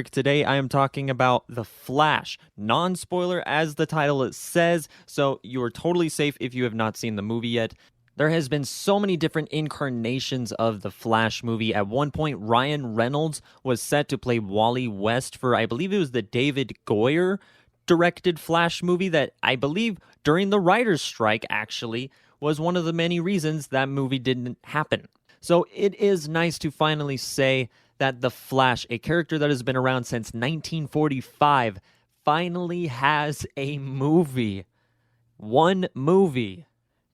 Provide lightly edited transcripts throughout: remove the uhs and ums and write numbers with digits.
Today I am talking about The Flash, non-spoiler as the title says, so you are totally safe if you have not seen the movie yet. There has been so many different incarnations of the Flash movie. At one point, Ryan Reynolds was set to play Wally West for, I believe it was the David Goyer directed Flash movie that I believe during the writer's strike actually was one of the many reasons that movie didn't happen. So it is nice to finally say that The Flash, a character that has been around since 1945, finally has a movie. One movie.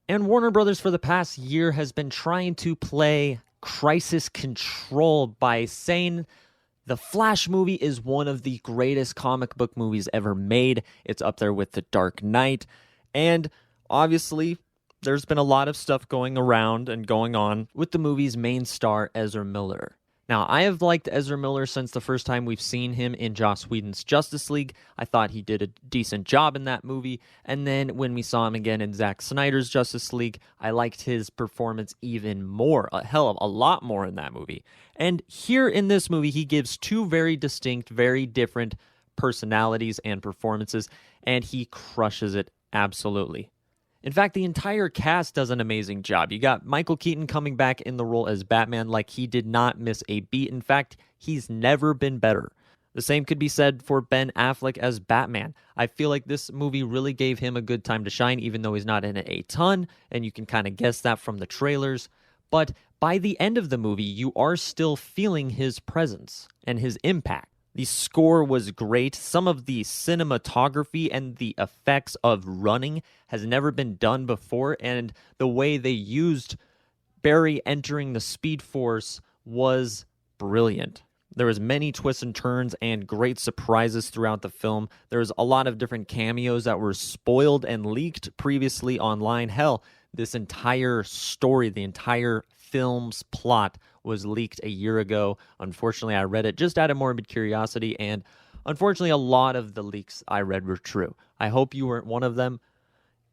And Warner Brothers for the past year has been trying to play crisis control by saying The Flash movie is one of the greatest comic book movies ever made. It's up there with The Dark Knight. And obviously, there's been a lot of stuff going around and going on with the movie's main star, Ezra Miller. Now, I have liked Ezra Miller since the first time we've seen him in Joss Whedon's Justice League. I thought he did a decent job in that movie. And then when we saw him again in Zack Snyder's Justice League, I liked his performance even more, a hell of a lot more in that movie. And here in this movie, he gives two very distinct, very different personalities and performances, and he crushes it absolutely. In fact, the entire cast does an amazing job. You got Michael Keaton coming back in the role as Batman like he did not miss a beat. In fact, he's never been better. The same could be said for Ben Affleck as Batman. I feel like this movie really gave him a good time to shine, even though he's not in it a ton, and you can kind of guess that from the trailers. But by the end of the movie, you are still feeling his presence and his impact. The score was great. Some of the cinematography and the effects of running has never been done before, and the way they used Barry entering the Speed Force was brilliant. There was many twists and turns and great surprises throughout the film. There was a lot of different cameos that were spoiled and leaked previously online. Hell, this entire story, the entire film's plot was leaked a year ago. Unfortunately, I read it just out of morbid curiosity, and unfortunately, a lot of the leaks I read were true. I hope you weren't one of them,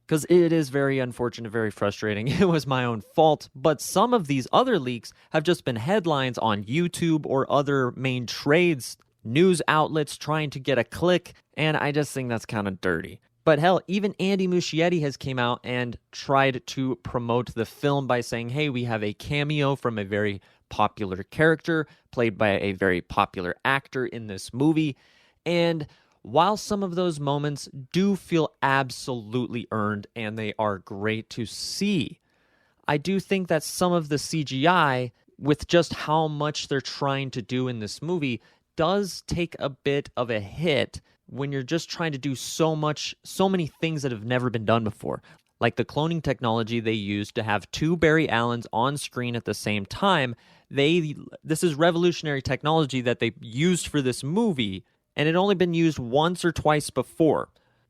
because it is very unfortunate, very frustrating. It was my own fault, but some of these other leaks have just been headlines on YouTube or other main trades, news outlets trying to get a click, and I just think that's kind of dirty. But hell, even Andy Muschietti has came out and tried to promote the film by saying, hey, we have a cameo from a very popular character played by a very popular actor in this movie. And while some of those moments do feel absolutely earned and they are great to see, I do think that some of the CGI, with just how much they're trying to do in this movie, does take a bit of a hit when you're just trying to do so many things that have never been done before. Like the cloning technology they used to have two Barry Allens on screen at the same time. This is revolutionary technology that they used for this movie, and it had only been used once or twice before.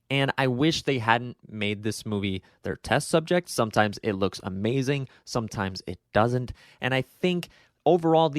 And I wish they hadn't made this movie their test subject. Sometimes it looks amazing, sometimes it doesn't. And I think overall,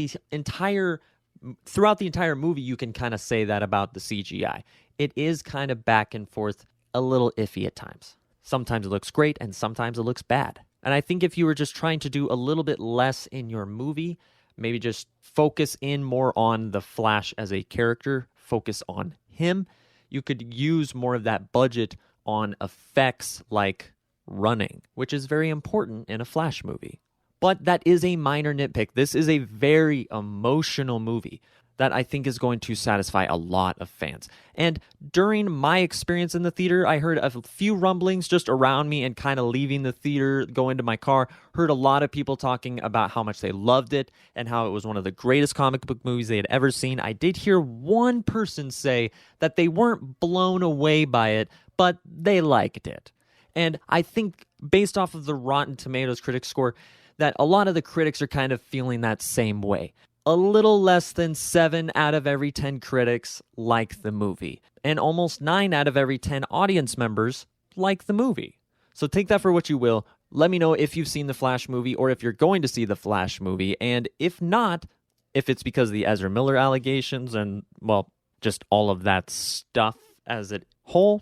throughout the entire movie, you can kind of say that about the CGI. It is kind of back and forth, a little iffy at times. Sometimes it looks great, and sometimes it looks bad. And I think if you were just trying to do a little bit less in your movie, maybe just focus in more on the Flash as a character, focus on him, you could use more of that budget on effects like running, which is very important in a Flash movie. But that is a minor nitpick. This is a very emotional movie that I think is going to satisfy a lot of fans. And during my experience in the theater, I heard a few rumblings just around me and kind of leaving the theater, going to my car, heard a lot of people talking about how much they loved it and how it was one of the greatest comic book movies they had ever seen. I did hear one person say that they weren't blown away by it, but they liked it. And I think based off of the Rotten Tomatoes critic score, that a lot of the critics are kind of feeling that same way. A little less than 7 out of every 10 critics like the movie, and almost 9 out of every 10 audience members like the movie. So take that for what you will. Let me know if you've seen the Flash movie or if you're going to see the Flash movie, and if not, if it's because of the Ezra Miller allegations and, well, just all of that stuff as a whole,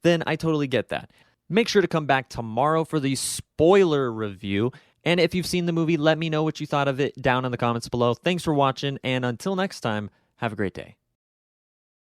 then I totally get that. Make sure to come back tomorrow for the spoiler review. And if you've seen the movie, let me know what you thought of it down in the comments below. Thanks for watching, and until next time, have a great day.